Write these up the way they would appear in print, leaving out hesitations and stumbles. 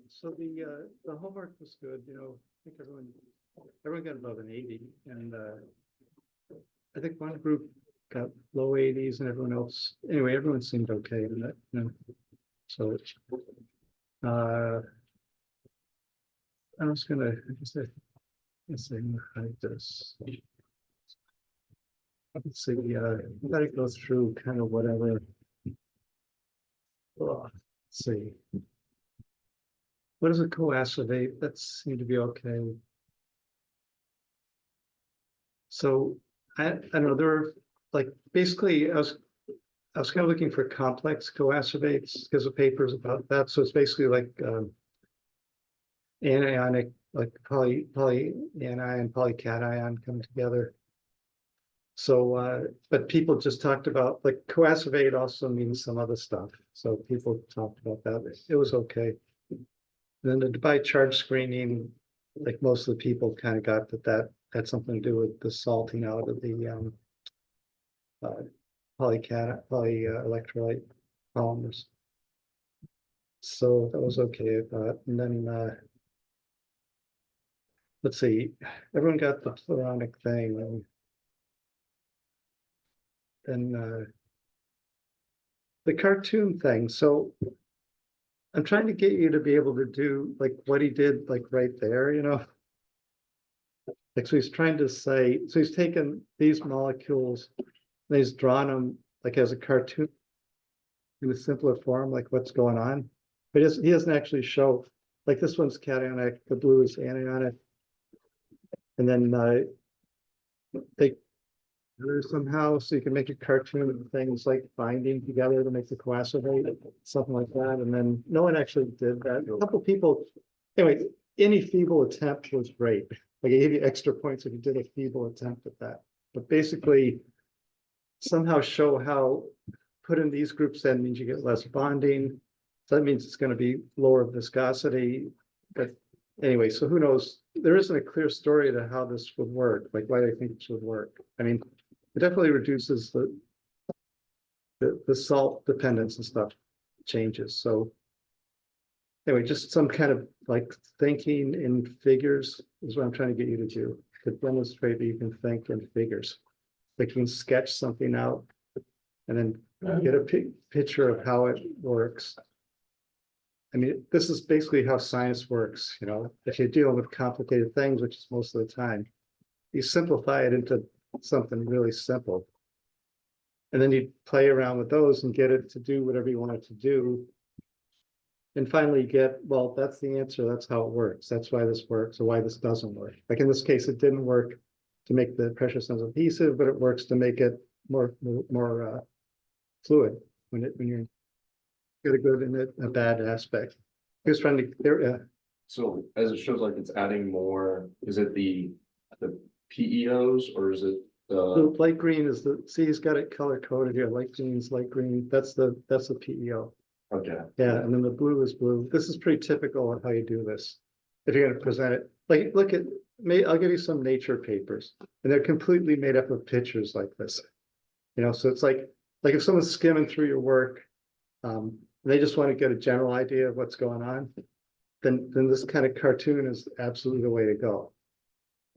So the homework was good. You know, I think everyone got above an 80, and I think one group got low 80s, and everyone else. Anyway, everyone seemed okay in that. You know, so I was gonna. Let's see, hide this. Let's see. I gotta go through kind of whatever. Let's see. What is a coacervate? That seemed to be okay. So I don't know, there are like basically I was kind of looking for complex coacervates because of papers about that. So it's basically like anionic, like polyanion, polycation come together. So but people just talked about like coacervate also means some other stuff. So people talked about that. It was okay. Then the Debye charge screening, like most of the people kind of got that had something to do with the salting out of the polyelectrolyte polymers. So that was okay. And then let's see, everyone got the pleronic thing, and then the cartoon thing. So I'm trying to get you to be able to do like what he did, like right there, you know. Like, so he's trying to say, so he's taken these molecules and he's drawn them like as a cartoon in a simpler form, like what's going on. But he doesn't actually show, like this one's cationic, the blue is anionic. And then they somehow, so you can make a cartoon of things like binding together to make the coacervate, something like that. And then no one actually did that. A couple people, anyway, any feeble attempt was great. Like I gave you extra points if you did a feeble attempt at that. But basically, somehow show how putting these groups in means you get less bonding. So that means it's going to be lower viscosity. But anyway, so who knows? There isn't a clear story to how this would work, like why they think this would work. I mean, it definitely reduces the salt dependence and stuff changes. So anyway, just some kind of like thinking in figures is what I'm trying to get you to do, to demonstrate that you can think in figures. Like you can sketch something out and then get a picture of how it works. I mean, this is basically how science works, you know. If you're dealing with complicated things, which is most of the time, you simplify it into something really simple. And then you play around with those and get it to do whatever you want it to do. And finally get, well, that's the answer. That's how it works. That's why this works or why this doesn't work. Like in this case, it didn't work to make the pressure sensitive adhesive, but it works to make it more fluid when you're got a good and a bad aspect. He was trying to there. So as it shows, like it's adding more. Is it the PEOs or is it The light green is the, see, he's got it color coded here. Light green is light green. That's the PEO. Okay. Yeah, and then the blue is blue. This is pretty typical of how you do this. If you're going to present it, like look at me, I'll give you some nature papers, and they're completely made up of pictures like this. You know, so it's like if someone's skimming through your work, they just want to get a general idea of what's going on, then this kind of cartoon is absolutely the way to go.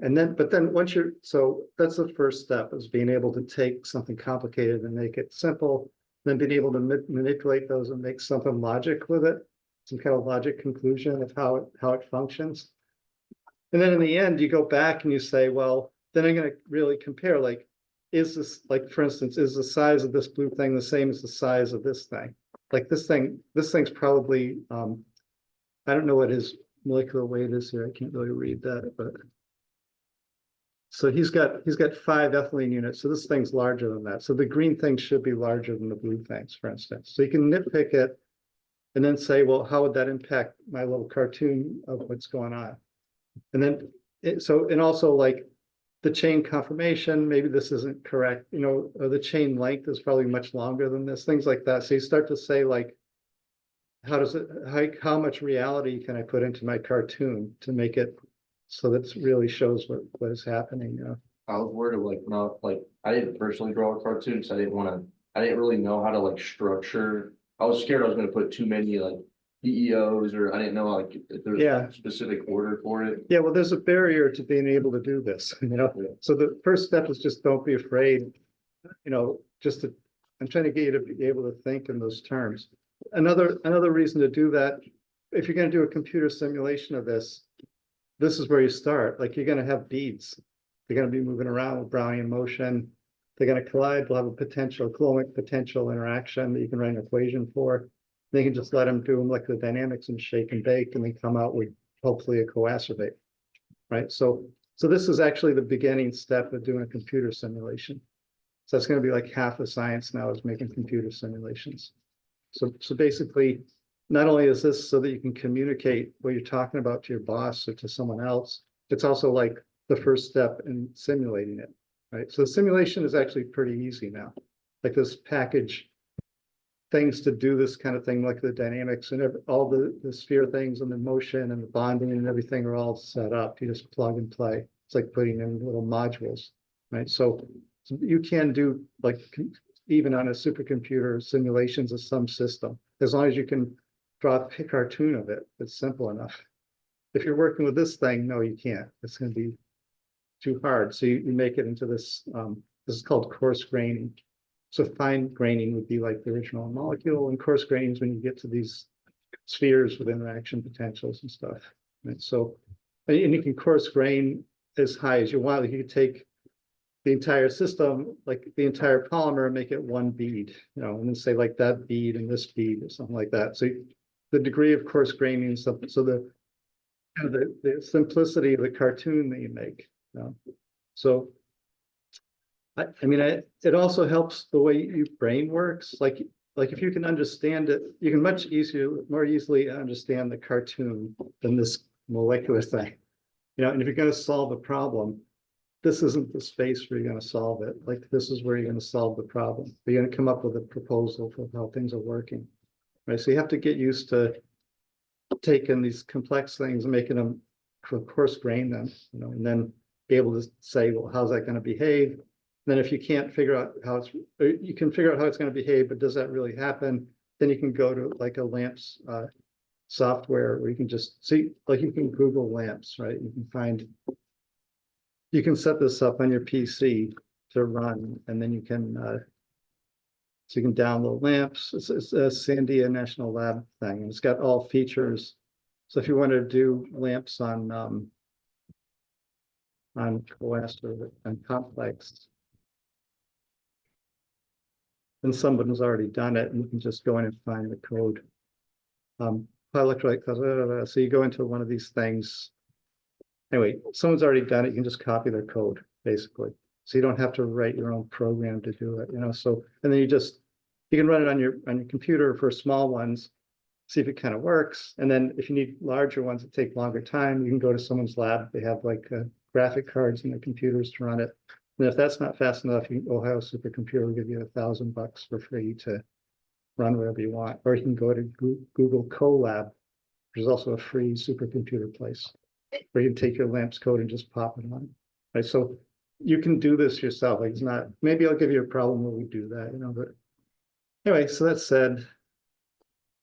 And then, but then once you're, so that's the first step, is being able to take something complicated and make it simple, then being able to manipulate those and make something logic with it, some kind of logic conclusion of how it functions. And then in the end, you go back and you say, well, then I'm going to really compare, like, is this, like, for instance, is the size of this blue thing the same as the size of this thing? Like this thing's probably, I don't know what his molecular weight is here. I can't really read that, but. So he's got 5 ethylene units. So this thing's larger than that. So the green thing should be larger than the blue things, for instance. So you can nitpick it and then say, well, how would that impact my little cartoon of what's going on? And then, and also like the chain conformation, maybe this isn't correct, you know, or the chain length is probably much longer than this, things like that. So you start to say like, how much reality can I put into my cartoon to make it so that it really shows what is happening, you know? I was worried of like, not like, I didn't personally draw a cartoon, so I didn't really know how to like structure. I was scared I was gonna put too many like PEOs, or I didn't know like if there's a specific order for it. Yeah, well, there's a barrier to being able to do this, you know? Yeah. So the first step is just don't be afraid, you know, I'm trying to get you to be able to think in those terms. Another reason to do that, if you're going to do a computer simulation of this is where you start. Like you're going to have beads. They're going to be moving around with Brownian motion. They're going to collide. They'll have a coulombic potential interaction that you can write an equation for. They can just let them do molecular dynamics and shake and bake, and then come out with hopefully a coacervate, right? So this is actually the beginning step of doing a computer simulation. So that's going to be like half the science now is making computer simulations. So basically, not only is this so that you can communicate what you're talking about to your boss or to someone else, it's also like the first step in simulating it, right? So the simulation is actually pretty easy now. Like this package things to do this kind of thing, like the dynamics and all the sphere things and the motion and the bonding and everything are all set up. You just plug and play. It's like putting in little modules, right? So you can do like even on a supercomputer simulations of some system, as long as you can draw a cartoon of it. It's simple enough. If you're working with this thing, no, you can't. It's going to be too hard. So you make it into this. This is called coarse graining. So fine graining would be like the original molecule, and coarse graining is when you get to these spheres with interaction potentials and stuff. Right? So, and you can coarse grain as high as you want. Like you could take the entire system, like the entire polymer, and make it one bead, you know, and then say like that bead and this bead or something like that. So the degree of coarse graining, so the simplicity of the cartoon that you make. You know? So I mean, it also helps the way your brain works. Like if you can understand it, you can more easily understand the cartoon than this molecular thing. You know, and if you're going to solve a problem, this isn't the space where you're going to solve it. Like this is where you're going to solve the problem. You're going to come up with a proposal for how things are working, right? So you have to get used to taking these complex things and making them, of course, grain them, you know, and then be able to say, well, how's that going to behave? And then if you can't figure out how you can figure out how it's going to behave, but does that really happen? Then you can go to like a LAMPS software where you can just see, like you can Google LAMPS, right? You can set this up on your PC to run, and then you can download LAMPS. It's a Sandia National Lab thing, and it's got all features. So if you want to do LAMPS on coaster and complex, then someone's already done it, and you can just go in and find the code. Electrolyte, so you go into one of these things. Anyway, someone's already done it. You can just copy their code, basically. So you don't have to write your own program to do it, you know. So, and then you can run it on your computer for small ones, see if it kind of works. And then if you need larger ones that take longer time, you can go to someone's lab. They have like graphic cards in their computers to run it. And if that's not fast enough, Ohio Supercomputer will give you $1,000 for free to run whatever you want. Or you can go to Google Colab, which is also a free supercomputer place, where you can take your LAMPS code and just pop it on. Right. So you can do this yourself. Like it's not, maybe I'll give you a problem where we do that, you know, but anyway, so that said,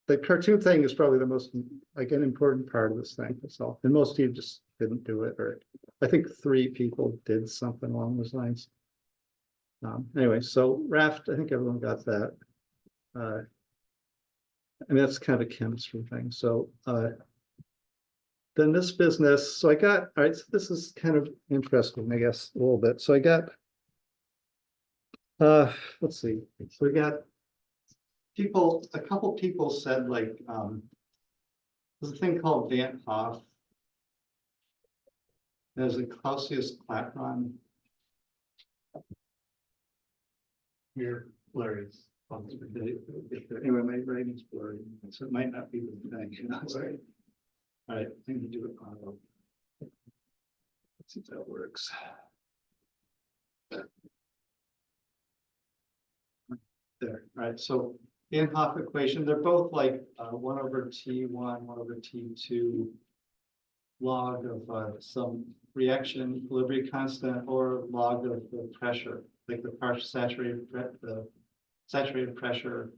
the cartoon thing is probably the most, like, an important part of this thing itself. And most of you just didn't do it, or I think 3 people did something along those lines. Anyway, so raft, I think everyone got that. I mean, that's kind of a chemistry thing. So then this business, so I got, all right, so this is kind of interesting, I guess, a little bit. So I got, let's see. So we got a couple people said like, There's a thing called Van Hoff. There's a Clausius-Clapeyron. Here, blurries. Anyway, my writing's blurry, so it might not be the thing. You know, sorry. All right, I think we do it on. Let's see if that works. There, right? So Van Hoff equation, they're both like 1 over T1, 1 over T2 log of some reaction equilibrium constant or log of the pressure, like the saturated pressure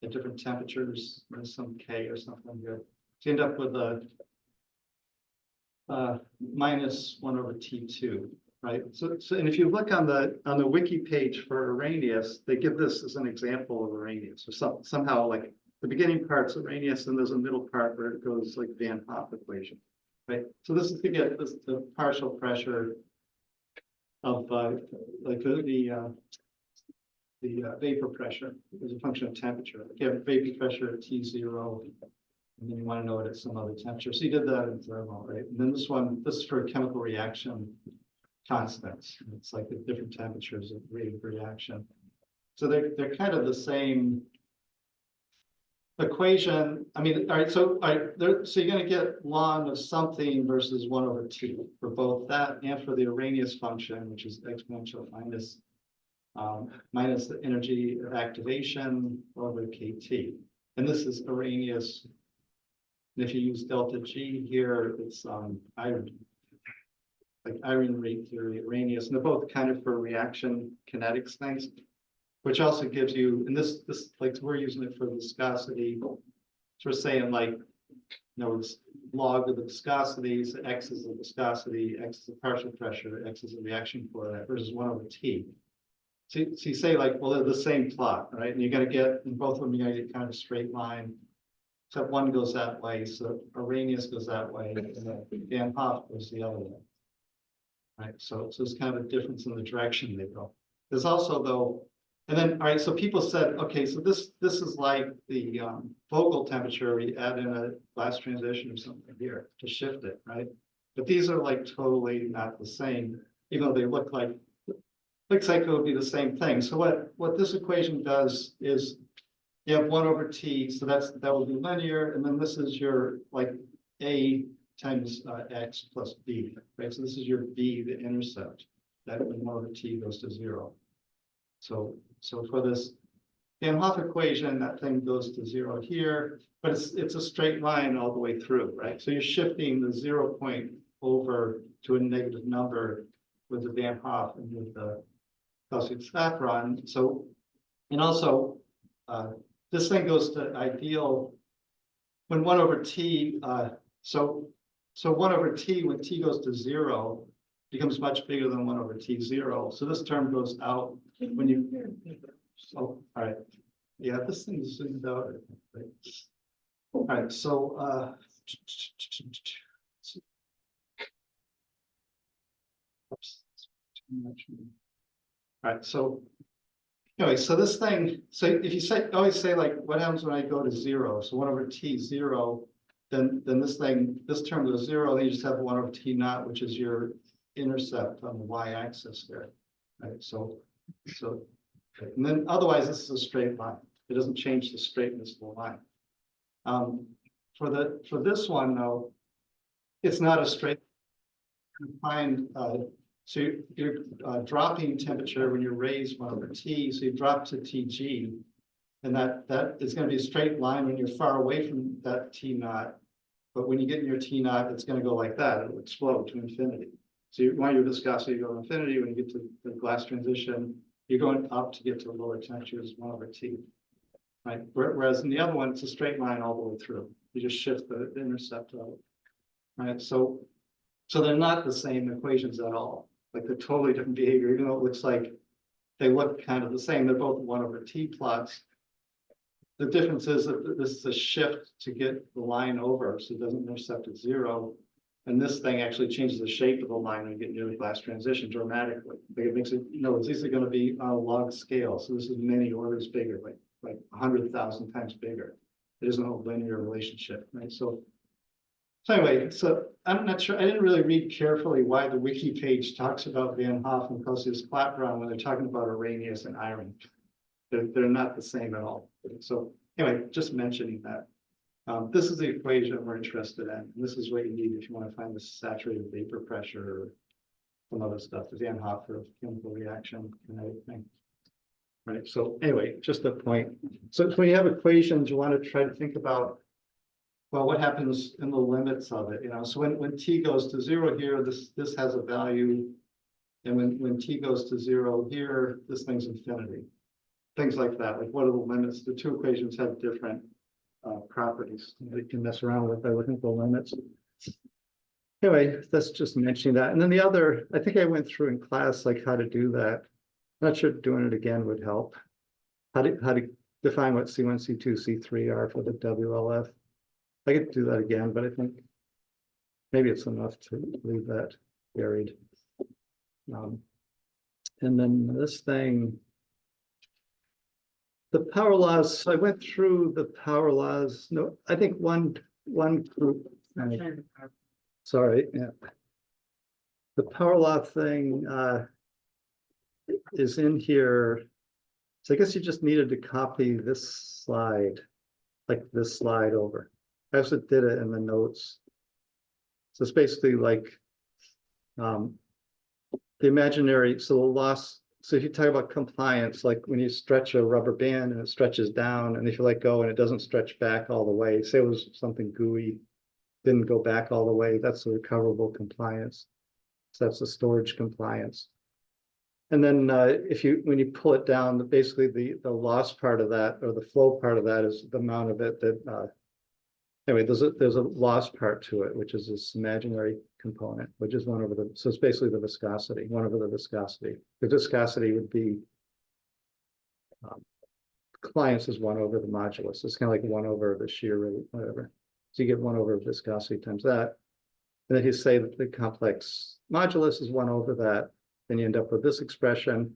at different temperatures, there's some K or something here. So you end up with a minus 1 over T2, right? So and if you look on the wiki page for Arrhenius, they give this as an example of Arrhenius. So somehow like the beginning part's Arrhenius and there's a middle part where it goes like Van Hoff equation, right? So this is to get the partial pressure of like the vapor pressure as a function of temperature. Like you have vapor pressure at T0, and then you want to know it at some other temperature. So you did that in thermal, right? And then this is for chemical reaction constants. It's like at different temperatures of rate of reaction. So they're kind of the same equation. I mean, all right, so so you're going to get ln of something versus 1 over T for both that and for the Arrhenius function, which is exponential minus the energy of activation over KT. And this is Arrhenius. And if you use delta G here, it's iron, like iron rate theory, Arrhenius. And they're both kind of for reaction kinetics things, which also gives you, and this like we're using it for viscosity. So we're saying like, it's log of the viscosity, so X is the viscosity, X is the partial pressure, X is the reaction for that versus 1 over T. So you say like, well, they're the same plot, right? And you're going to get, in both of them, you're going to get kind of straight line. Except one goes that way, so Arrhenius goes that way, and then Van Hoff goes the other way. Right, so it's kind of a difference in the direction they go. There's also though, and then all right, so people said, okay, so this is like the Vogel temperature. We add in a glass transition or something here to shift it, right? But these are like totally not the same, even though they look like it would be the same thing. So what this equation does is you have 1 over T, so that will be linear, and then this is your like A times X plus B, right? So this is your B, the intercept, that when 1 over T goes to 0. So for this Van Hoff equation, that thing goes to 0 here, but it's a straight line all the way through, right? So you're shifting the 0 point over to a negative number with the Van Hoff and with the Clausius-Clapeyron. So, and also, this thing goes to ideal when 1 over T, so 1 over T, when T goes to 0, becomes much bigger than 1 over T0. So this term goes out when you, all right. Yeah, this thing is zoomed out. Right? All right, so, oops, too much. All right, so anyway, so this thing, so if you always say like, what happens when I go to 0? So 1 over T 0, then this term goes 0, then you just have 1 over T naught, which is your intercept on the y-axis there, right? So, and then otherwise this is a straight line. It doesn't change the straightness of the line. For this one though, it's not a straight. You find so you're dropping temperature when you raise 1 over T, so you drop to TG, and that is going to be a straight line when you're far away from that T naught. But when you get in your T naught, it's going to go like that. It'll explode to infinity. So you want your viscosity to go to infinity. When you get to the glass transition, you're going up to get to lower temperatures, 1 over T. Right? Whereas in the other one, it's a straight line all the way through. You just shift the intercept of it. Right? So they're not the same equations at all. Like they're totally different behavior, even though it looks like they look kind of the same. They're both 1 over T plots. The difference is that this is a shift to get the line over, so it doesn't intercept at 0. And this thing actually changes the shape of the line when you get near the glass transition dramatically. Like it makes it, these are going to be on a log scale. So this is many orders bigger, like 100,000 times bigger. It isn't a linear relationship, right? So So anyway, so I'm not sure, I didn't really read carefully why the wiki page talks about Van Hoff and Clausius-Clapeyron when they're talking about Arrhenius and iron. They're not the same at all. So anyway, just mentioning that. This is the equation we're interested in. This is what you need if you want to find the saturated vapor pressure or some other stuff, the Van Hoff or chemical reaction and everything. Right, so anyway, just a point. So when you have equations, you want to try to think about, well, what happens in the limits of it, you know? So when t goes to 0 here, this has a value. And when t goes to 0 here, this thing's infinity. Things like that, like what are the limits? The two equations have different properties that you can mess around with by looking at the limits. Anyway, that's just mentioning that. And then the other, I think I went through in class, like how to do that. I'm not sure doing it again would help. How to define what C1, C2, C3 are for the WLF. I could do that again, but I think maybe it's enough to leave that buried. And then this thing, the power laws, I went through the power laws. No, I think one group. Sorry, yeah. The power law thing is in here. So I guess you just needed to copy this slide, like this slide over. I also did it in the notes. So it's basically like the imaginary, so the loss. So if you talk about compliance, like when you stretch a rubber band and it stretches down, and if you let go and it doesn't stretch back all the way, say it was something gooey, didn't go back all the way, that's a recoverable compliance. So that's a storage compliance. And then when you pull it down, basically the loss part of that or the flow part of that is the amount of it that anyway, there's a loss part to it, which is this imaginary component, which is 1 over the, so it's basically the viscosity, 1 over the viscosity. The viscosity would be, compliance is 1 over the modulus. It's kind of like 1 over the shear rate, whatever. So you get 1 over viscosity times that. And if you say that the complex modulus is 1 over that, then you end up with this expression.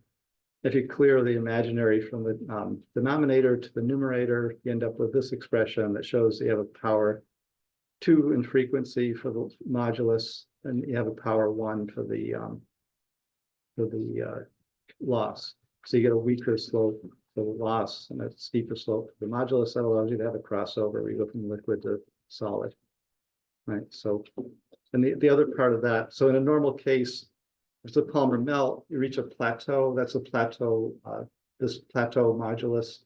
If you clear the imaginary from the denominator to the numerator, you end up with this expression that shows you have a power 2 in frequency for the modulus, and you have a power 1 for the loss. So you get a weaker slope for the loss and a steeper slope for the modulus. That allows you to have a crossover where you go from liquid to solid. Right. So, and the other part of that, so in a normal case, if the polymer melt, you reach a plateau. That's a plateau, this plateau modulus.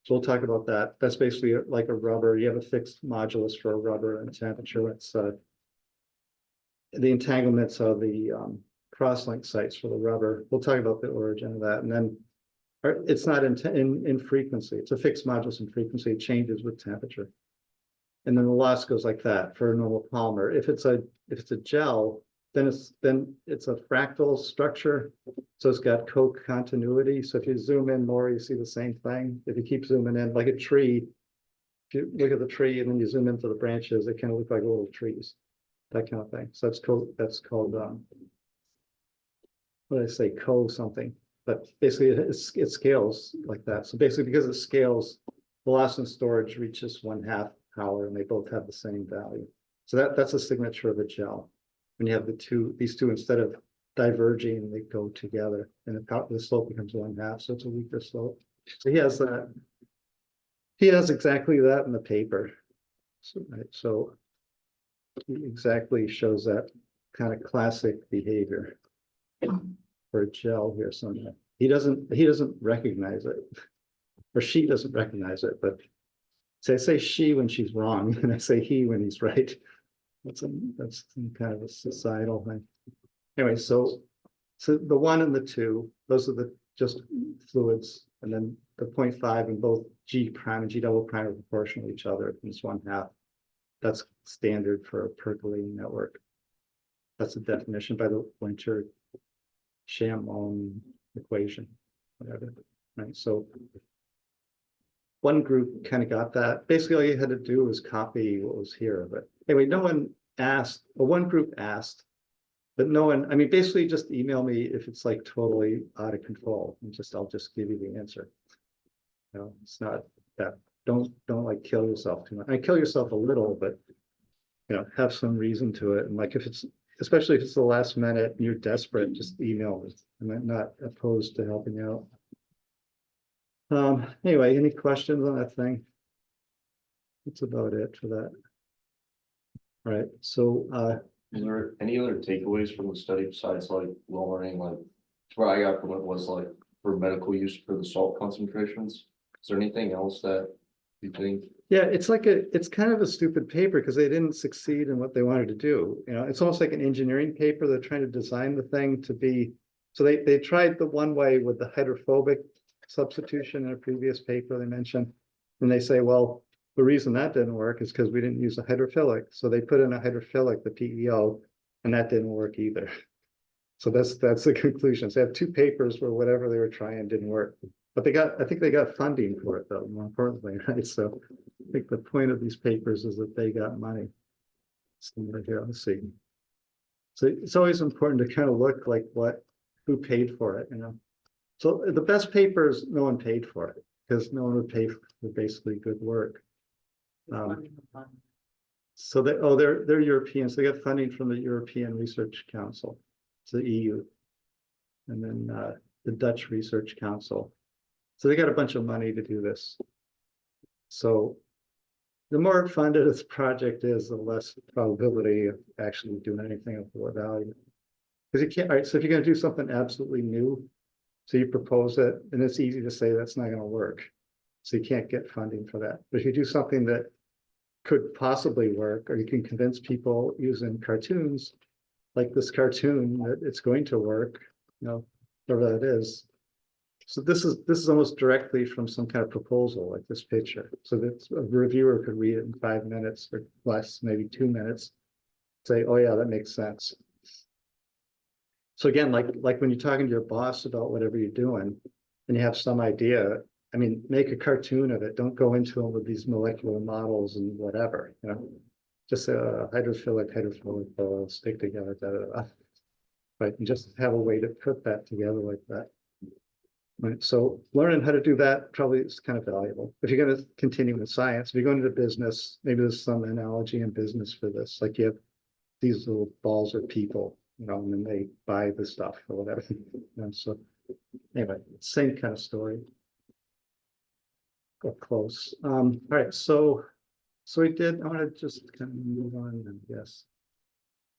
So we'll talk about that. That's basically like a rubber. You have a fixed modulus for a rubber and temperature. It's the entanglements are the cross-link sites for the rubber. We'll talk about the origin of that. And then it's not in frequency. It's a fixed modulus in frequency. It changes with temperature. And then the loss goes like that for a normal polymer. If it's a gel, then it's a fractal structure. So it's got co-continuity. So if you zoom in more, you see the same thing. If you keep zooming in, like a tree, if you look at the tree and then you zoom into the branches, they kind of look like little trees, that kind of thing. So that's called what did I say, something. But basically it scales like that. So basically because it scales, the loss in storage reaches 1/2 power, and they both have the same value. So that's a signature of a gel. When you have these two, instead of diverging, they go together, and the slope becomes 1/2, so it's a weaker slope. So he has that. He has exactly that in the paper. So, right, so he exactly shows that kind of classic behavior for a gel here somewhere. He doesn't recognize it, or she doesn't recognize it, but so I say she when she's wrong, and I say he when he's right. That's some kind of a societal thing. Anyway, so the 1 and the 2, those are the just fluids, and then the 0.5 and both G prime and G double prime are proportional to each other. It's 1/2. That's standard for a percolating network. That's a definition by the Winter Shamon equation, whatever. Right. So one group kind of got that. Basically, all you had to do was copy what was here. But anyway, no one asked, well, one group asked, but no one, I mean, basically just email me if it's like totally out of control, and I'll just give you the answer. You know, it's not that, don't like kill yourself too much. I mean, kill yourself a little, but have some reason to it. And like if it's, especially if it's the last minute and you're desperate, just email me. I'm not opposed to helping out. Anyway, any questions on that thing? That's about it for that. All right, so is there any other takeaways from the study besides like lowering, like what I got from it was like for medical use for the salt concentrations? Is there anything else that you think? yeah, it's kind of a stupid paper because they didn't succeed in what they wanted to do. It's almost like an engineering paper. They're trying to design the thing to be, so they tried the one way with the hydrophobic substitution in a previous paper they mentioned. And they say, well, the reason that didn't work is because we didn't use a hydrophilic. So they put in a hydrophilic, the PEO, and that didn't work either. So that's the conclusion. So they have two papers where whatever they were trying didn't work. But I think they got funding for it though, more importantly, right? So I think the point of these papers is that they got money. Somewhere here, let's see. So it's always important to kind of look like who paid for it, So the best papers, no one paid for it because no one would pay for basically good work. So they're Europeans. They got funding from the European Research Council, it's the EU, and then the Dutch Research Council. So they got a bunch of money to do this. So the more funded this project is, the less probability of actually doing anything of more value. Because you can't, all right, so if you're going to do something absolutely new, so you propose it, and it's easy to say that's not going to work. So you can't get funding for that. But if you do something that could possibly work, or you can convince people using cartoons, like this cartoon, that it's going to work, whatever that is. So this is almost directly from some kind of proposal, like this picture. So that a reviewer could read it in 5 minutes or less, maybe 2 minutes, say, oh yeah, that makes sense. So again, like when you're talking to your boss about whatever you're doing, and you have some idea, I mean, make a cartoon of it. Don't go into them with these molecular models and whatever, just a hydrophilic, stick together, right? And just have a way to put that together like that. Right. So learning how to do that probably is kind of valuable. If you're going to continue in science, if you're going into business, maybe there's some analogy in business for this. Like you have these little balls of people, and then they buy the stuff or whatever. So anyway, same kind of story. Got close. All right, so I want to just kind of move on, I guess.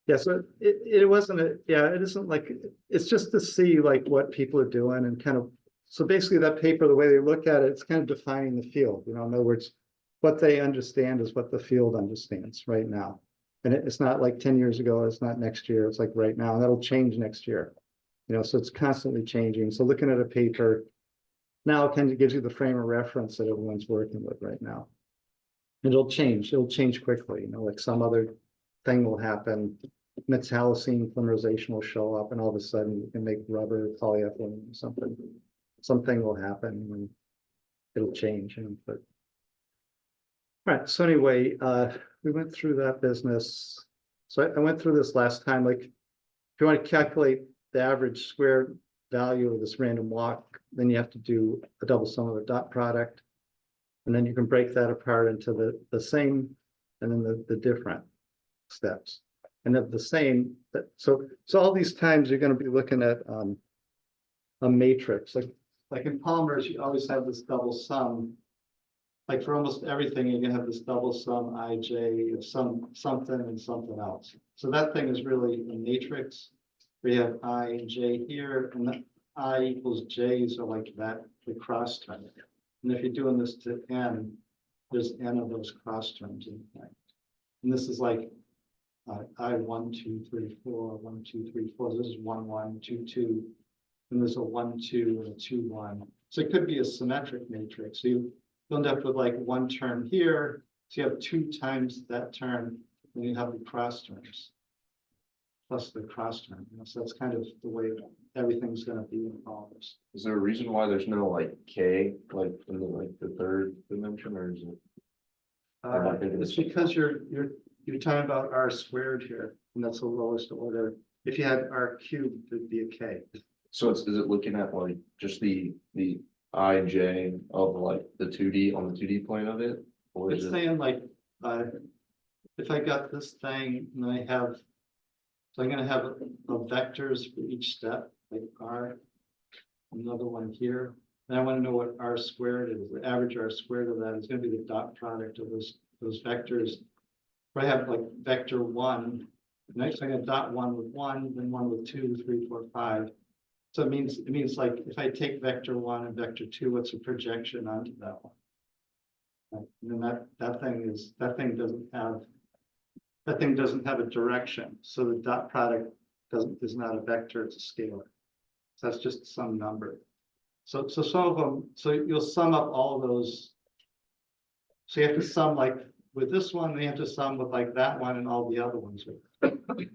Yeah, so it wasn't it isn't like, it's just to see like what people are doing and kind of, so basically that paper, the way they look at it, it's kind of defining the field, in other words, what they understand is what the field understands right now. And it's not like 10 years ago, it's not next year, it's like right now, and that'll change next year. So it's constantly changing. So looking at a paper now kind of gives you the frame of reference that everyone's working with right now. And it'll change quickly, like some other thing will happen, metallocene polymerization will show up, and all of a sudden you can make rubber, polyethylene, or something. Something will happen and it'll change. But all right, so anyway, we went through that business. So I went through this last time. Like, if you want to calculate the average square value of this random walk, then you have to do a double sum of the dot product. And then you can break that apart into the same and then the different steps. And of the same, so all these times you're going to be looking at a matrix. Like in polymers, you always have this double sum. Like for almost everything, you're gonna have this double sum ij of something and something else. So that thing is really a matrix. We have I and j here, and the I equals j, so like that, the cross term. And if you're doing this to n, there's n of those cross terms in fact. And this is like I 1, 2, 3, 4, 1, 2, 3, 4. So this is 1, 1, 2, 2. And there's a 1, 2, and a 2, 1. So it could be a symmetric matrix. So you end up with like one term here. So you have 2 times that term, and you have the cross terms plus the cross term. So that's kind of the way everything's going to be in polymers. Is there a reason why there's no like K, like in the third dimension, or is it? It's because you're talking about R squared here, and that's the lowest order. If you had R cubed, it'd be a K. So is it looking at like just the I and J of like the 2D on the 2D plane of it? Or is It's it saying like if I got this thing and I have, so I'm gonna have vectors for each step, like R, another one here. And I want to know what R squared is. The average R squared of that is going to be the dot product of those vectors. If I have like vector 1, next I'm going to dot 1 with 1, then 1 with 2, 3, 4, 5. So it means like if I take vector 1 and vector 2, what's the projection onto that one? Right? And then that thing doesn't have a direction. So the dot product is not a vector, it's a scalar. So that's just some number. So some of them, so you'll sum up all of those. So you have to sum like with this one, you have to sum with like that one and all the other ones.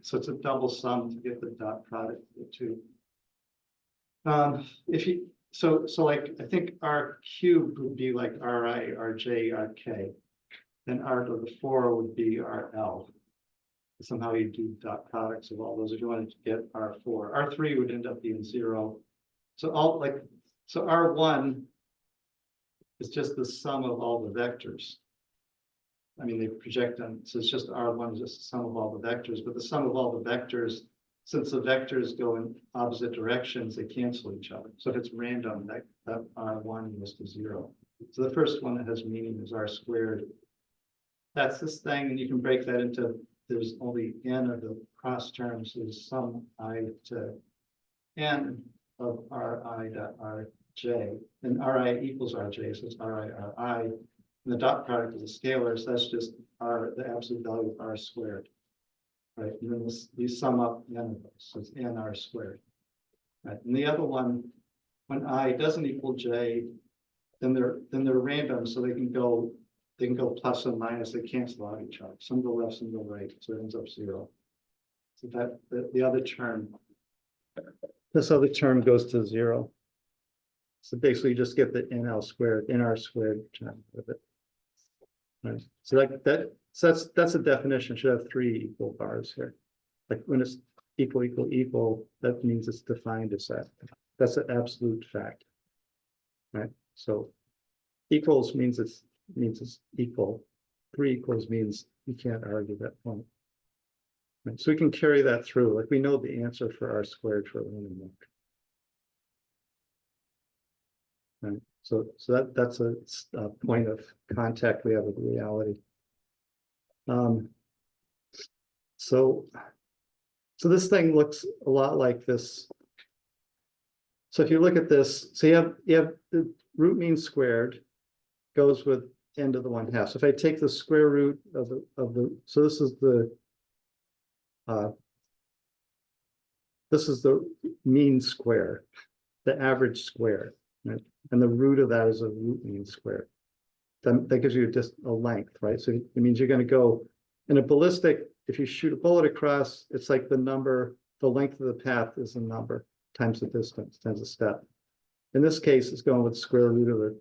So it's a double sum to get the dot product of the two. If you so like I think R cubed would be like Ri, Rj, Rk. Then R to the 4 would be RL. Somehow you do dot products of all those if you wanted to get R4. R3 would end up being 0. So all like so R1 is just the sum of all the vectors. I mean, they project on, so it's just R1 is just the sum of all the vectors, but the sum of all the vectors, since the vectors go in opposite directions, they cancel each other. So if it's random, that R1 goes to 0. So the first one that has meaning is R squared. That's this thing, and you can break that into, there's only n of the cross terms, so there's sum I to n of Ri dot Rj, and Ri equals Rj, so it's Ri, Ri, and the dot product is a scalar, so that's just R, the absolute value of R squared, right? And then you sum up n of those, so it's n R squared, right? And the other one, when I doesn't equal j, then they're random, so they can go plus and minus, they cancel out each other. Some go left, some go right, so it ends up 0. So that the other term, this other term goes to 0. So basically you just get the NR squared term with it. Right. So that's a definition. It should have 3 equal bars here. Like when it's equal, equal, equal, that means it's defined as that. That's an absolute fact. Right. So equals means it's equal. 3 equals means you can't argue that point. Right. So we can carry that through. Like we know the answer for R squared for a random number. Right. So that's a point of contact we have with reality. So this thing looks a lot like this. So if you look at this, so you have the root mean squared goes with n to the 1/2. So if I take the square root of the so this is the mean square, the average square, right? And the root of that is a root mean square. That gives you just a length, right? So it means you're going to go in a ballistic. If you shoot a bullet across, it's like the length of the path is a number times the distance times a step. In this case, it's going with square root of the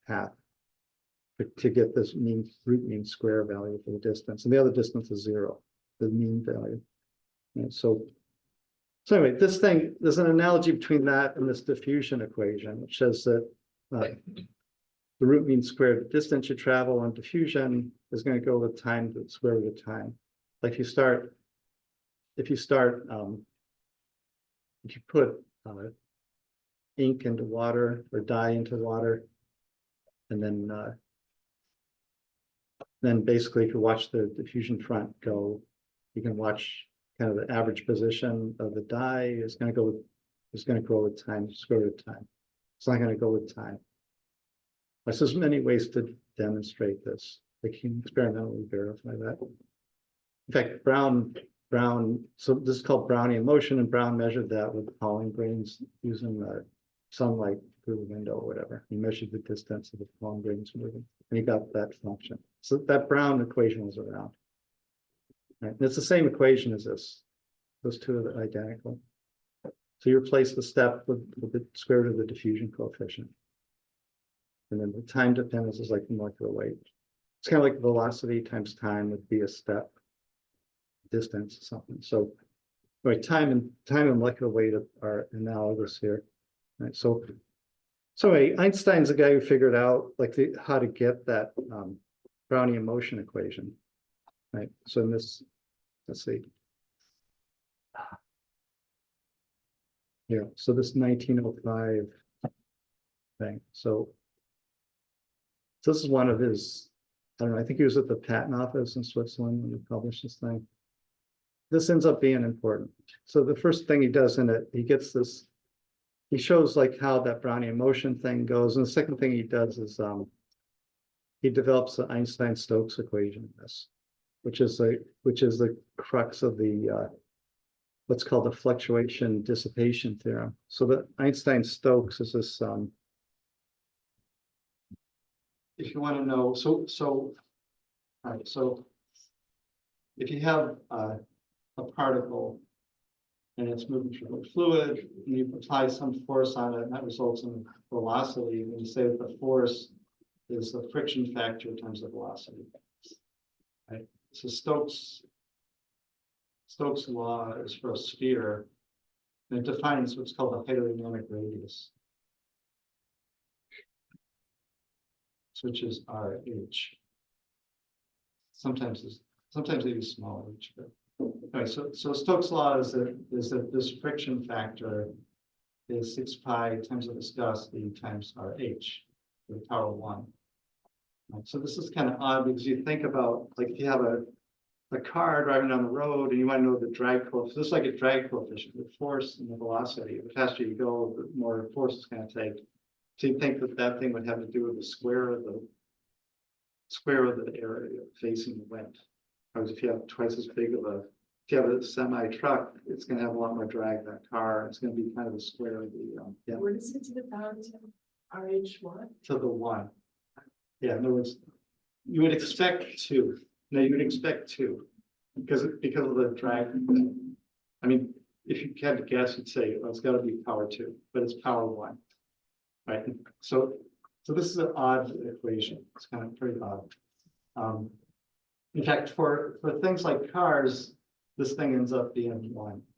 path to get this root mean square value for the distance, and the other distance is 0, the mean value. And so anyway, there's an analogy between that and this diffusion equation, which says that the root mean squared distance you travel on diffusion is going to go with time to the square root of time. Like if you put ink into water or dye into water, and then basically if you watch the diffusion front go, you can watch kind of the average position of the dye is going to grow with time, square root of time. It's not going to go with time. So there's many ways to demonstrate this. They can experimentally verify that. In fact, Brown, so this is called Brownian motion, and Brown measured that with pollen grains using sunlight through the window or whatever. He measured the distance of the pollen grains moving, and he got that function. So that Brown equation was around. Right? And it's the same equation as this. Those two are identical. So you replace the step with the square root of the diffusion coefficient. And then the time dependence is like the molecular weight. It's kind of like velocity times time would be a step distance or something. So right, time and molecular weight are analogous here. Right. So anyway, Einstein's the guy who figured out like how to get that Brownian motion equation. right? So in this, let's see. Yeah, so this 1905 thing. So this is one of his, I don't know, I think he was at the patent office in Switzerland when he published this thing. This ends up being important. So the first thing he does in it, he gets this, he shows like how that Brownian motion thing goes. And the second thing he does is he develops the Einstein-Stokes equation, this, which is the crux of the what's called the fluctuation dissipation theorem. So the Einstein-Stokes is this if you want to know, all right, so if you have a particle and it's moving through a fluid, and you apply some force on it, and that results in velocity, and you say that the force is the friction factor times the velocity. Right? So Stokes' law is for a sphere, and it defines what's called the hydrodynamic radius, which is RH. Sometimes they use small h, but anyway, so Stokes' law is that this friction factor is 6 pi times the viscosity times RH, to the power 1. Right, so this is kind of odd because you think about, like, if you have a car driving down the road and you want to know the drag coefficient, this is like a drag coefficient, the force and the velocity. The faster you go, the more force it's going to take. So you think that thing would have to do with the square of the area facing the wind. Whereas if you have twice as big of if you have a semi truck, it's going to have a lot more drag than a car. It's going to be kind of the square of the yeah. What is it to the power to RH what? To the 1. Yeah, in other words, you would expect 2. No, you would expect 2 because of the drag. I mean, if you had to guess, you'd say, well, it's got to be power 2, but it's power 1, right? So this is an odd equation. It's kind of pretty odd. In fact, for things like cars, this thing ends up being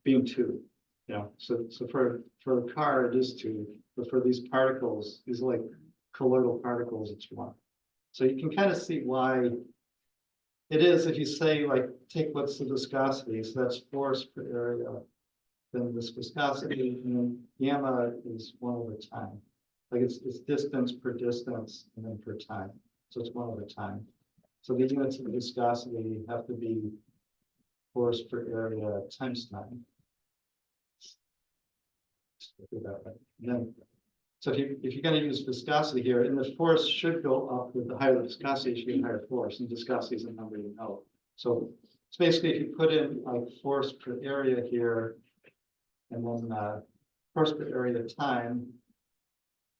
2. You know, so for a car it is 2, but for these particles, these like colloidal particles, it's 1. So you can kind of see why it is if you say, like, take what's the viscosity, so that's force per area, then this viscosity, and then gamma is 1 over time. Like it's distance per distance and then per time. So it's 1 over time. So the units of viscosity have to be force per area times time. Do that right. And then, so if you're going to use viscosity here, and the force should go up with the higher the viscosity, you should get higher force, and viscosity is a number you know. So it's basically if you put in like force per area here, and then force per area time,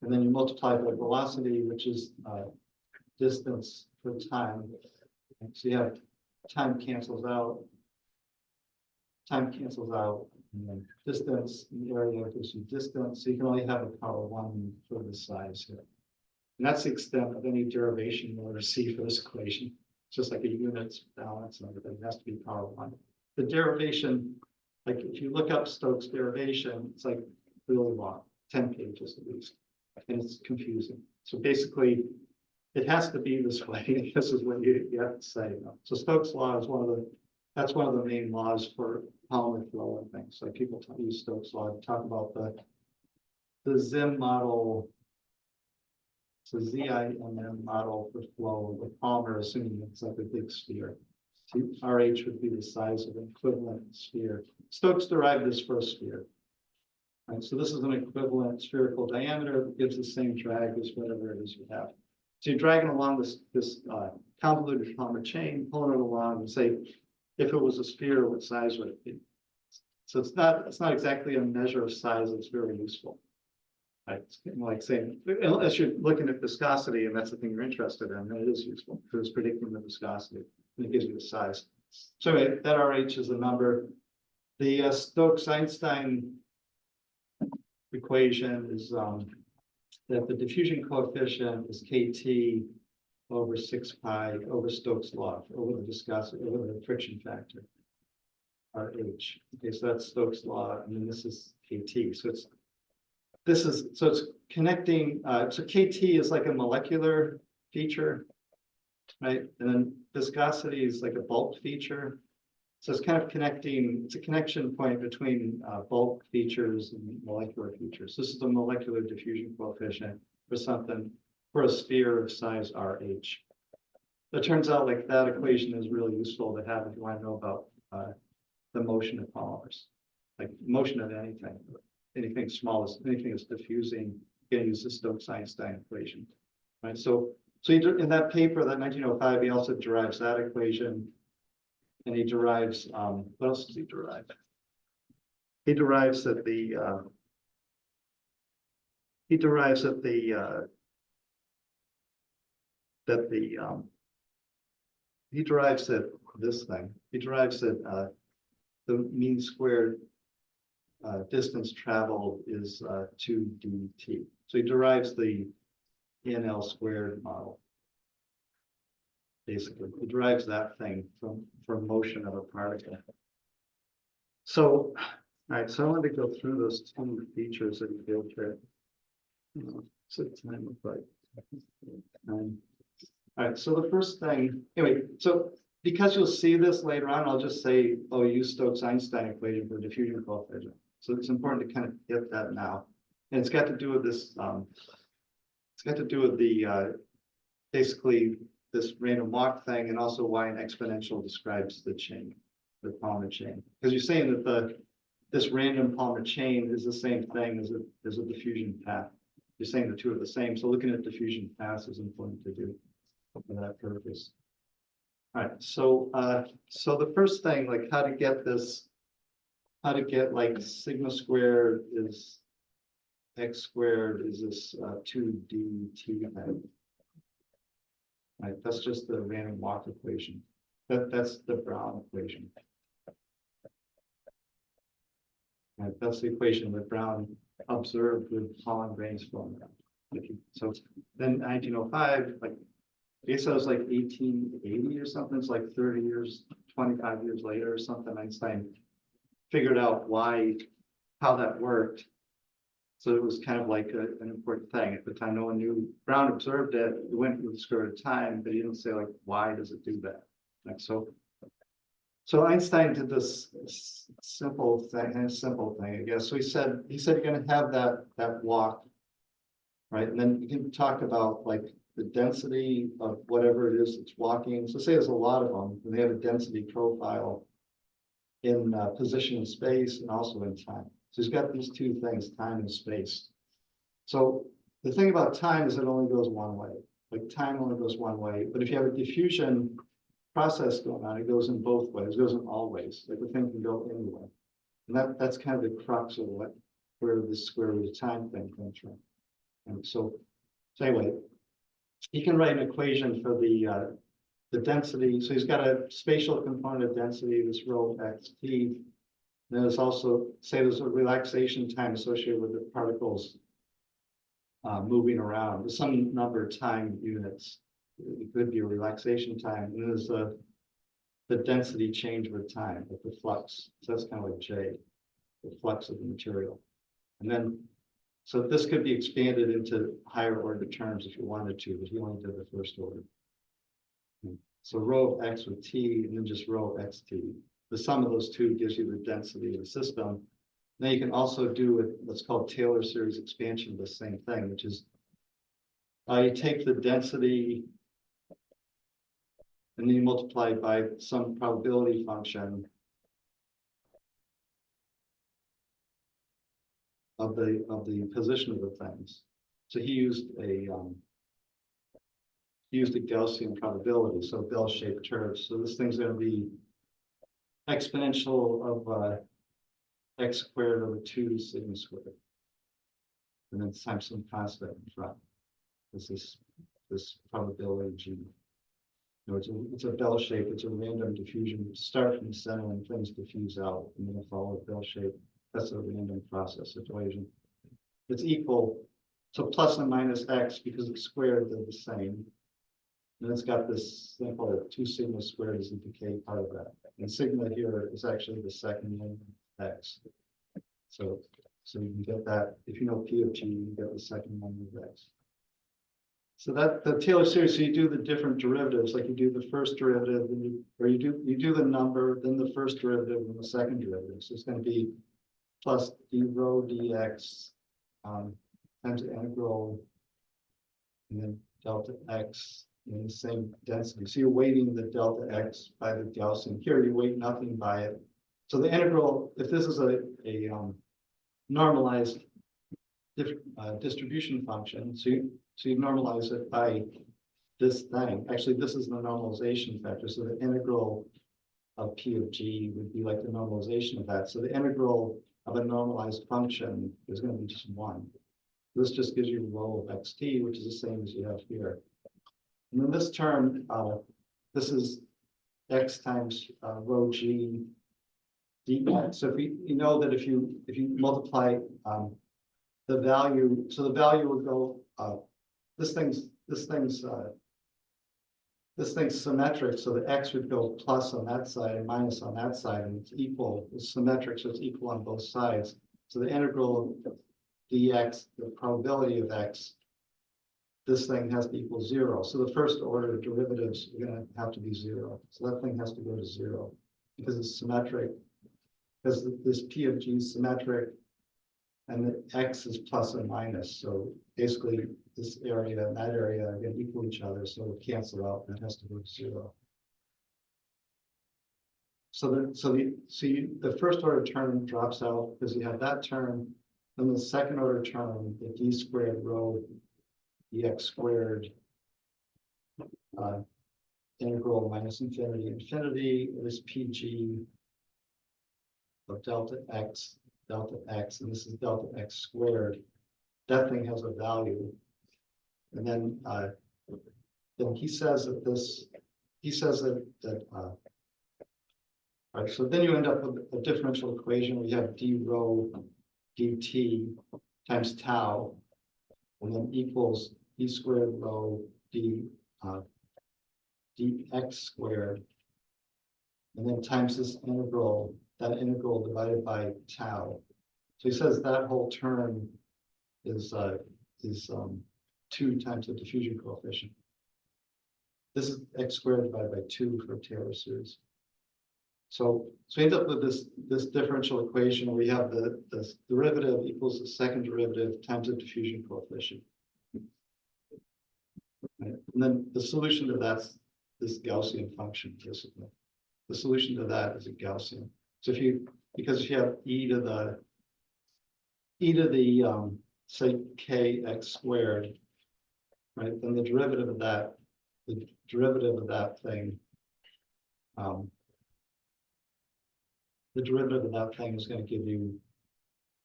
and then you multiply by velocity, which is distance per time. And so you have time cancels out, and then distance in the area gives you distance. So you can only have a power 1 for this size here. And that's the extent of any derivation you'll ever see for this equation. It's just like a units balance and everything. It has to be power 1. The derivation, like if you look up Stokes' derivation, it's like really long, 10 pages at least. And it's confusing. So basically, it has to be this way. This is what you have to say. So Stokes' law is that's one of the main laws for polymer flow and things. Like people use Stokes' law to talk about the Zim model. So ZIMM model for flow with polymer, assuming it's like a big sphere. So RH would be the size of an equivalent sphere. Stokes derived this for a sphere. Right, so this is an equivalent spherical diameter that gives the same drag as whatever it is you have. So you're dragging along this convoluted polymer chain, pulling it along, and say, if it was a sphere, what size would it be? So it's not exactly a measure of size that's very useful. Right? It's like saying, unless you're looking at viscosity and that's the thing you're interested in, then it is useful because it's predicting the viscosity and it gives you the size. So anyway, that RH is a number. The Stokes-Einstein equation is that the diffusion coefficient is KT over 6 pi over Stokes' law, over the viscosity, over the friction factor, RH. Okay, so that's Stokes' law, and then this is KT. So it's connecting. So KT is like a molecular feature. right? And then viscosity is like a bulk feature. So it's kind of connecting, it's a connection point between bulk features and molecular features. This is the molecular diffusion coefficient for something, for a sphere of size RH. It turns out like that equation is really useful to have if you want to know about the motion of polymers, like motion of anything small, anything that's diffusing, you can use the Stokes-Einstein equation, right? So in that paper, that 1905, he also derives that equation, and he derives, what else does he derive? He derives that he derives that this thing, he derives that the mean squared distance traveled is 2 dt. So he derives the NL squared model. Basically, he derives that thing from motion of a particle. So, all right, so I wanted to go through those two features that he filtered. So time of like. All right, so the first thing, anyway, so because you'll see this later on, I'll just say, oh, use Stokes-Einstein equation for diffusion coefficient. So it's important to kind of get that now. And it's got to do with this, it's got to do with the, basically this random walk thing, and also why an exponential describes the chain, the polymer chain. Because you're saying that this random polymer chain is the same thing as a diffusion path. You're saying the two are the same. So looking at diffusion paths is important to do for that purpose. All right, so so the first thing, like how to get this, how to get like sigma squared is x squared is this 2dt thing. Right, that's just the random walk equation. That's the Brown equation. Right, that's the equation that Brown observed with pollen grains flowing around. So then 1905, like I guess that was like 1880 or something. It's like 30 years, 25 years later or something. Einstein figured out how that worked. So it was kind of like an important thing. At the time, no one knew. Brown observed it. It went with the square root of time, but he didn't say like, why does it do that? Like so Einstein did this simple thing, I guess. So he said you're going to have that walk, right? And then you can talk about like the density of whatever it is that's walking. So say there's a lot of them, and they have a density profile in position in space and also in time. So he's got these two things, time and space. So the thing about time is it only goes one way. Like time only goes one way. But if you have a diffusion process going on, it goes in both ways. It goes in all ways. Like the thing can go anywhere. And that's kind of the crux of where the square root of time thing comes from. And so anyway, he can write an equation for the density. So he's got a spatial component of density, this rho xt. Then there's also, say there's a relaxation time associated with the particles moving around. There's some number of time units. It could be a relaxation time. And there's the density change with time, like the flux. So that's kind of like J, the flux of the material. And then, so this could be expanded into higher order terms if you wanted to, but he only did the first order. So rho of x with t, and then just rho of xt. The sum of those two gives you the density of the system. Then you can also do with what's called Taylor series expansion, the same thing, which is you take the density and then you multiply it by some probability function of the position of the things. So he used a Gaussian probability, so bell-shaped curves. So this thing's going to be exponential of x squared over 2 sigma squared, and then times some constant in front. This probability g. No, it's a bell shape. It's a random diffusion. You start from the center and things diffuse out, and then follow a bell shape. That's a random process equation. It's equal. So plus and minus x, because it's squared, they're the same. And it's got this simple 2 sigma squared is the decay part of that. And sigma here is actually the second one, x. So you can get that. If you know P of G, you can get the second one of x. So that the Taylor series, so you do the different derivatives, like you do the first derivative, and you do the number, then the first derivative, and the second derivative. So it's going to be plus d rho dx times the integral, and then delta x in the same density. So you're weighting the delta x by the Gaussian. Here you weight nothing by it. So the integral, if this is a normalized distribution function, so you normalize it by this thing. Actually, this is the normalization factor. So the integral of p of g would be like the normalization of that. So the integral of a normalized function is going to be just 1. This just gives you rho of xt, which is the same as you have here. And then this term, this is x times rho g dx. So if you know that if you multiply the value, so the value would go this thing's symmetric, so the x would go plus on that side and minus on that side, and it's equal. It's symmetric, so it's equal on both sides. So the integral of dx, the probability of x, this thing has to equal 0. So the first order derivatives are going to have to be 0. So that thing has to go to 0 because it's symmetric. Because this p of g is symmetric, and the x is plus or minus. So basically, this area and that area are going to equal each other, so it'll cancel out, and it has to go to 0. So the first order term drops out because you have that term. Then the second order term, the d squared rho dx squared integral minus infinity is pg of delta x, and this is delta x squared. That thing has a value. And then he says that all right, so then you end up with a differential equation where you have d rho dt times tau, and then equals d squared rho dx squared, and then times this integral, that integral divided by tau. So he says that whole term is 2 times the diffusion coefficient. This is x squared divided by 2 for Taylor series. So we end up with this differential equation where we have the derivative equals the second derivative times the diffusion coefficient. Right? And then the solution to that's this Gaussian function, basically. The solution to that is a Gaussian. So because if you have e to the say kx squared, right? Then the derivative of that thing, the derivative of that thing is going to give you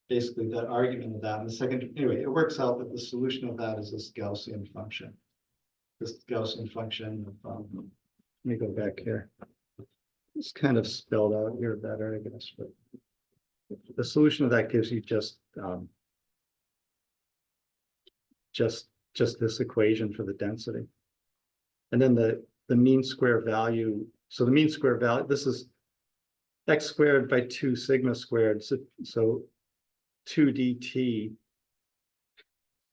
basically that argument of that. And the second, anyway, it works out that the solution of that is this Gaussian function. This Gaussian function of, let me go back here. It's kind of spelled out here better, I guess, but the solution of that gives you just this equation for the density. And then the mean square value, so the mean square value, this is x squared by 2 sigma squared, so 2 dt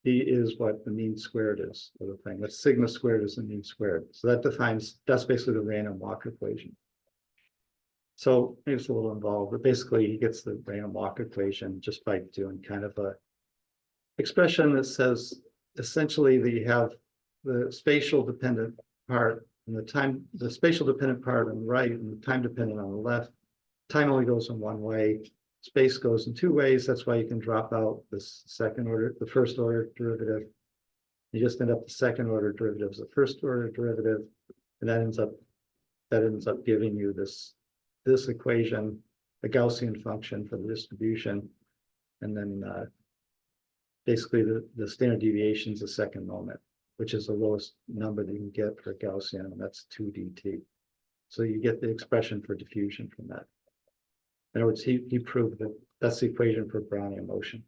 is what the mean squared is for the thing. That sigma squared is the mean squared. So that's basically the random walk equation. So maybe it's a little involved, but basically he gets the random walk equation just by doing kind of a expression that says essentially that you have the spatial dependent part and the spatial dependent part on the right and the time dependent on the left. Time only goes in one way. Space goes in 2 ways. That's why you can drop out this the first order derivative. You just end up the second order derivative as the first order derivative, and that ends up giving you this equation, the Gaussian function for the distribution, and then basically the standard deviation is the second moment, which is the lowest number that you can get for Gaussian, and that's 2 dt. So you get the expression for diffusion from that. In other words, he proved that that's the equation for Brownian motion.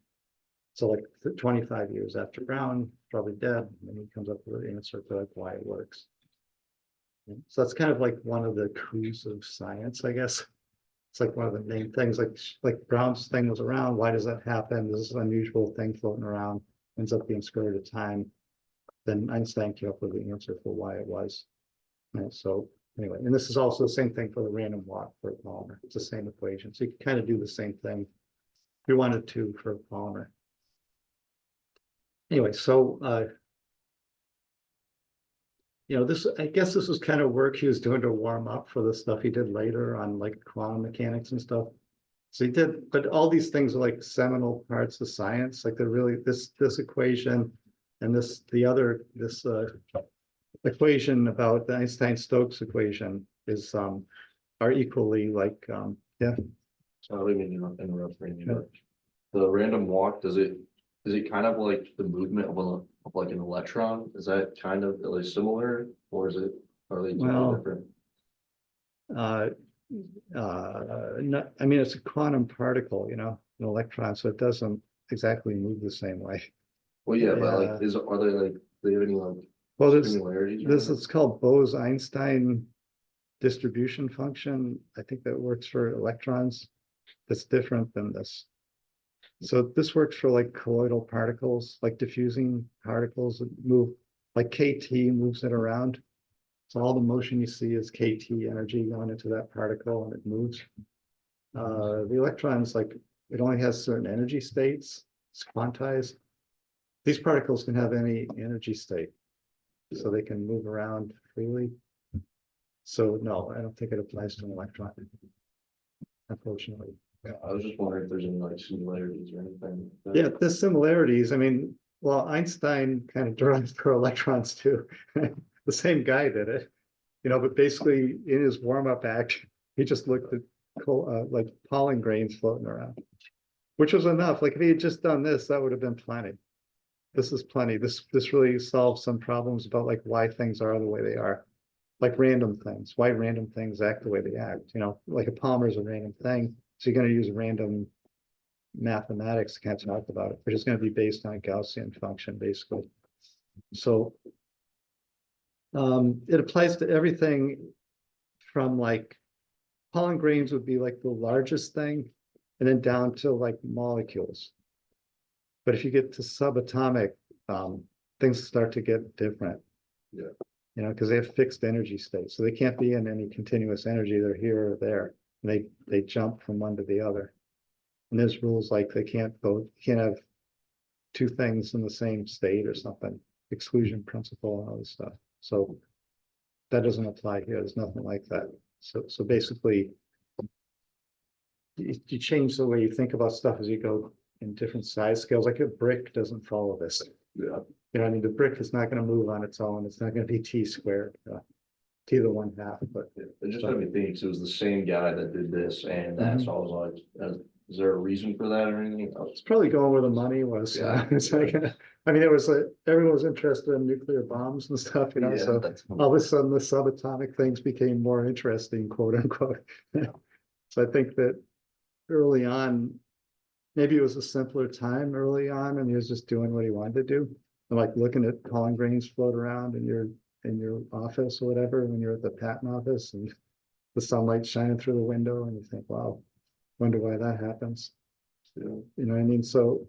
So like 25 years after Brown, probably dead, and he comes up with an answer for like why it works. So that's kind of like one of the coups of science, I guess. It's like one of the main things, like Brown's thing was around. Why does that happen? This is an unusual thing floating around, ends up being square root of time. then Einstein came up with the answer for why it was. And so anyway, and this is also the same thing for the random walk for a polymer. It's the same equation. So you can kind of do the same thing if you wanted to for a polymer. Anyway, so this, I guess this was kind of work he was doing to warm up for the stuff he did later on like quantum mechanics and stuff. So he did, but all these things are like seminal parts of science. Like they're really this equation and this equation about the Einstein-Stokes equation is are equally like yeah. So I don't mean to interrupt Randy, but the random walk, is it kind of like the movement of like an electron? Is that kind of really similar, or are they totally different? Not, I mean, it's a quantum particle, an electron, so it doesn't exactly move the same way. Well, yeah, but like, do they have any like well, similarities? This is called Bose-Einstein distribution function. I think that works for electrons. That's different than this. So this works for like colloidal particles, like diffusing particles that move, like KT moves it around. So all the motion you see is KT energy going into that particle and it moves. The electrons, like it only has certain energy states, it's quantized. These particles can have any energy state, so they can move around freely. So no, I don't think it applies to an electron, unfortunately. Yeah, I was just wondering if there's any like similarities or anything. Yeah, there's similarities. I mean, well, Einstein kind of derived for electrons too. The same guy did it, but basically in his warm-up act, he just looked at like pollen grains floating around, which was enough. Like if he had just done this, that would have been plenty. This is plenty. This really solves some problems about like why things are the way they are, like random things, why random things act the way they act. Like a polymer is a random thing, so you're going to use random mathematics to kind of talk about it, which is going to be based on a Gaussian function, basically. So it applies to everything from like pollen grains would be like the largest thing, and then down to like molecules. But if you get to subatomic, things start to get different. Yeah. Because they have fixed energy states, so they can't be in any continuous energy. They're here or there. And they jump from one to the other. And there's rules like they can't have two things in the same state or something. Exclusion principle and all this stuff. So that doesn't apply here. There's nothing like that. So basically, you change the way you think about stuff as you go in different size scales. Like a brick doesn't follow this. Yeah. The brick is not going to move on its own. It's not going to be t squared, t to the 1/2. But it just had me think, because it was the same guy that did this and that. So I was like, is there a reason for that or anything? It's probably going where the money was. Yeah. It's like, I mean, it was like everyone was interested in nuclear bombs and stuff, Yeah, so all of a sudden the subatomic things became more interesting, quote unquote. So I think that early on, maybe it was a simpler time early on, and he was just doing what he wanted to do, and like looking at pollen grains float around in your office or whatever when you're at the patent office, and the sunlight shining through the window, and you think, wow, wonder why that happens. You know what I mean? So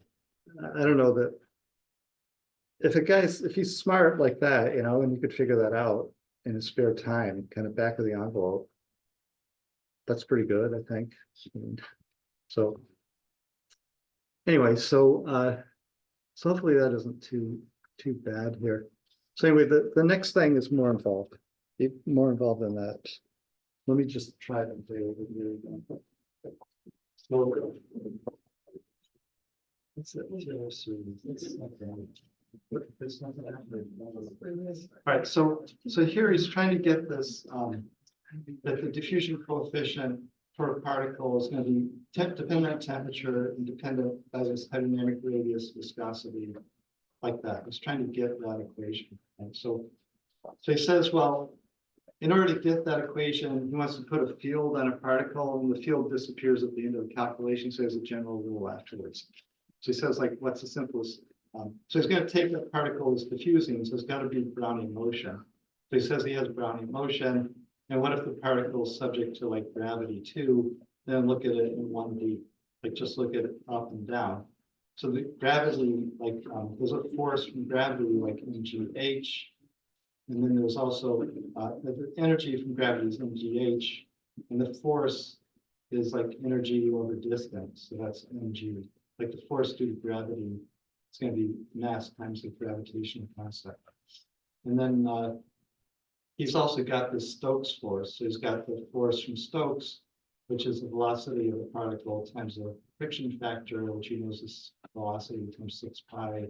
I don't know that if he's smart like that, and you could figure that out in his spare time, kind of back of the envelope, that's pretty good, I think. So anyway, so hopefully that isn't too bad here. So anyway, the next thing is more involved than that. Let me just try to play over here again. So, all right, so here he's trying to get this that the diffusion coefficient for a particle is going to be dependent on temperature and dependent on its hydrodynamic radius, viscosity, like that. He's trying to get that equation. And so he says, well, in order to get that equation, he wants to put a field on a particle, and the field disappears at the end of the calculation, so there's a general rule afterwards. So he says, like, what's the simplest? So he's going to take that particle that's diffusing, so it's got to be Brownian motion. So he says he has Brownian motion, and what if the particle is subject to like gravity too? Then look at it in 1D, like just look at it up and down. So the gravity, like, there's a force from gravity like mgh, and then there's also the energy from gravity is mgh, and the force is like energy over distance, so that's mg. Like the force due to gravity, it's going to be mass times the gravitational constant. And then he's also got this Stokes force. So he's got the force from Stokes, which is the velocity of the particle times the friction factor, which he knows is velocity times 6 pi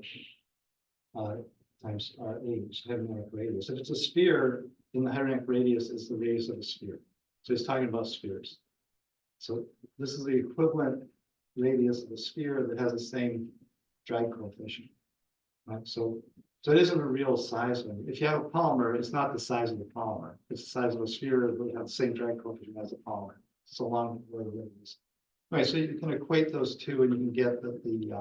times RH, Hydrodynamic radius. If it's a sphere, then the Hydrodynamic radius is the radius of a sphere. So he's talking about spheres. So this is the equivalent radius of a sphere that has the same drag coefficient. Right? So it isn't a real size of it. If you have a polymer, it's not the size of the polymer. It's the size of a sphere that would have the same drag coefficient as a polymer. It's a long way of radius. Right, so you can equate those two, and you can get that the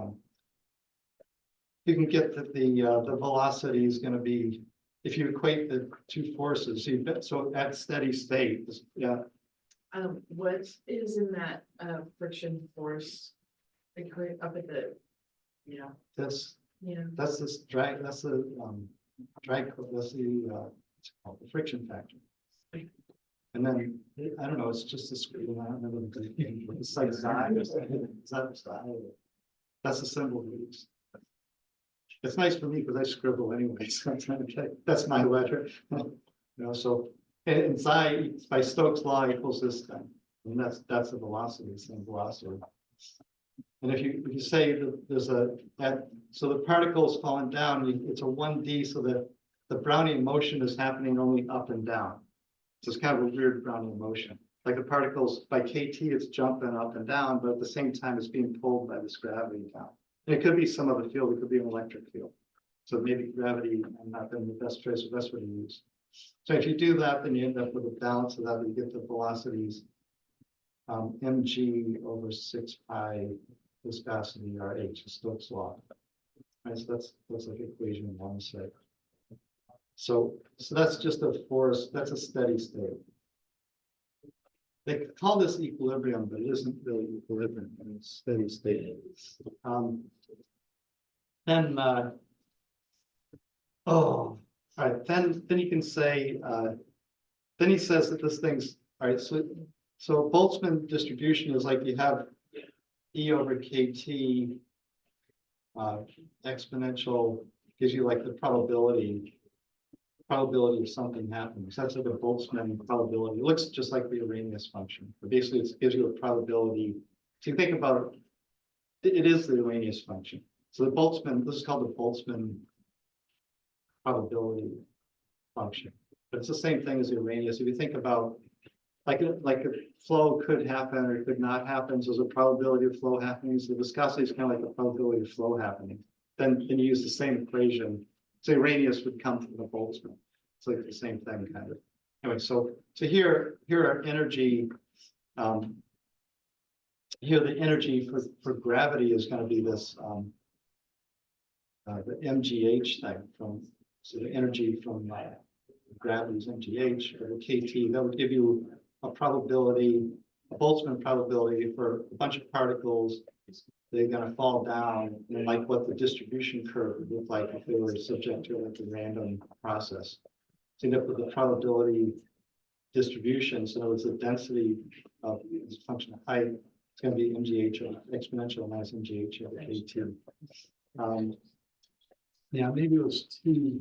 velocity is going to be, if you equate the two forces. So at steady state, yeah. What is in that friction force? Up at the, That's yeah. That's this drag, that's the drag, that's it's called the friction factor. And then, I don't know, it's just a screen, I don't know. It's like xi or something. Is that xi? That's the symbol we use. It's nice for me because I scribble anyway, so I'm trying to check. That's my letter. So, and xi by Stokes' law equals this thing. And that's the velocity, same velocity. And if you say that there's so the particle is falling down, it's a 1D, so that the Brownian motion is happening only up and down. So it's kind of a weird Brownian motion. Like the particles by KT, it's jumping up and down, but at the same time, it's being pulled by this gravity down. And it could be some other field, it could be an electric field. So maybe gravity, I'm not been the best choice, the best way to use. So if you do that, then you end up with a balance of that, you get the velocities mg over 6 pi viscosity RH, Stokes' law. Right, so that's like equation 1, say. So that's just a force, that's a steady state. They call this equilibrium, but it isn't really equilibrium, I mean, it's steady state. Then all right, then you can say, then he says that this thing's, all right, so Boltzmann distribution is like you have E over KT exponential gives you like the probability of something happening. So that's like a Boltzmann probability. It looks just like the Arrhenius function, but basically it gives you a probability. So you think about it is the Arrhenius function. So the Boltzmann, this is called the Boltzmann probability function, but it's the same thing as the Arrhenius. If you think about like a flow could happen or it could not happen, so there's a probability of flow happening. So viscosity is kind of like the probability of flow happening. Then you use the same equation. So Arrhenius would come from the Boltzmann. It's like the same thing, kind of. Anyway, so here our energy. Here the energy for gravity is going to be this the MGH thing from, so the energy from gravity is MGH or the KT. That would give you a probability, a Boltzmann probability for a bunch of particles. They're going to fall down, and like what the distribution curve would look like if they were subject to like a random process. So you end up with the probability distribution. So it's the density of this function of height. It's going to be MGH or exponential minus MGH over KT. Yeah, maybe it was two.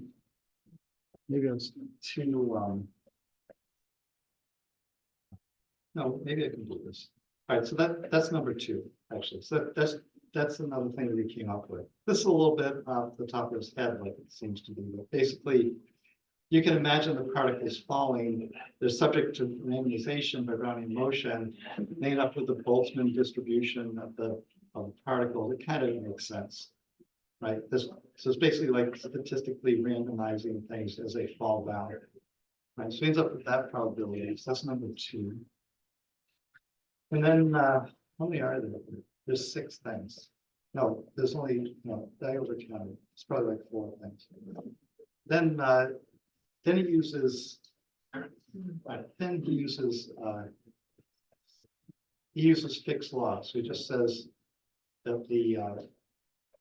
Maybe it was two. No, maybe I can do this. All right, so that's number 2, actually. So that's another thing that he came up with. This is a little bit off the top of his head, like it seems to be. But basically, you can imagine the particles falling. They're subject to randomization by Brownian motion. They end up with the Boltzmann distribution of the particles. It kind of makes sense, right? So it's basically like statistically randomizing things as they fall down. Right, so he ends up with that probability. So that's number 2. And then how many are there? There's 6 things. No, there's only I overcounted. It's probably like 4 things. Then he uses he uses Fick's law. So he just says that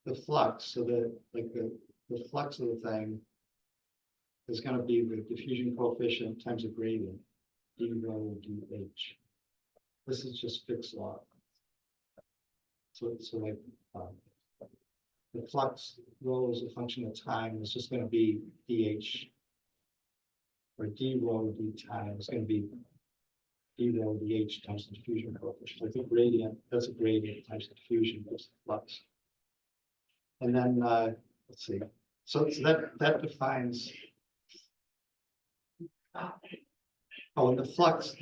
the flux, so that like the flux of the thing is going to be the diffusion coefficient times the gradient, d rho dh. This is just fixed law. So like the flux rho is a function of time. It's just going to be dh, or d rho d time is going to be d rho dh times the diffusion coefficient. Like the gradient, that's a gradient times the diffusion plus the flux. And then let's see. So that defines. Oh, and the flux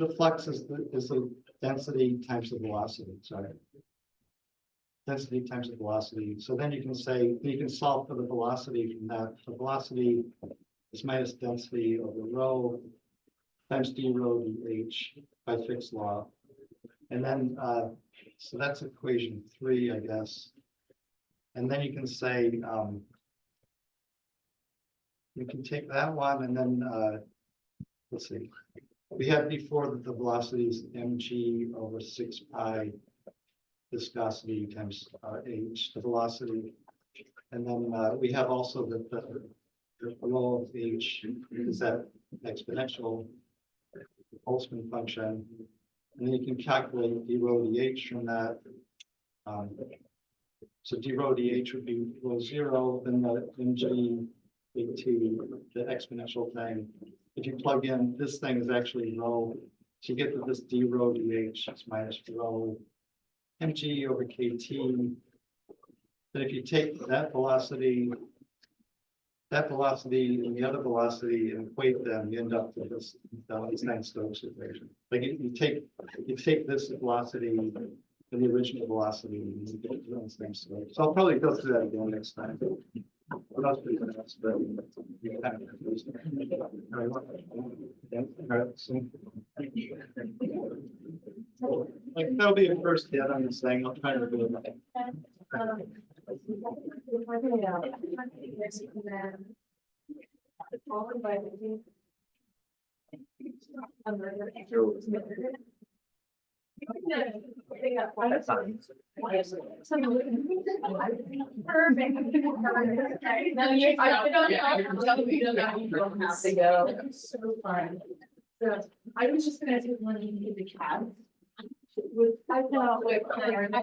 is the density times the velocity. Sorry. Density times the velocity. So then you can say, you can solve for the velocity from that. The velocity is minus density over rho times d rho dh by Fick's law. And then, so that's equation 3, I guess. And then you can say, you can take that one and then, let's see. We had before that the velocity is mg over 6 pi viscosity times h, the velocity. And then we have also that the rho of h is that exponential Boltzmann function. And then you can calculate d rho dh from that. So d rho dh would be rho 0, then the mg big T, the exponential thing. If you plug in, this thing is actually rho. So you get to this d rho dh is minus rho mg over kt. Then if you take that velocity and the other velocity and equate them, you end up with this Einstein-Stokes equation. Like you take this velocity and the original velocity and you get the Einstein-Stokes. So I'll probably go through that again next time. What else do you ask? Like that'll be a first hit on this thing. I'll try to do it. So fun. So I was just gonna take one of the cats. I know.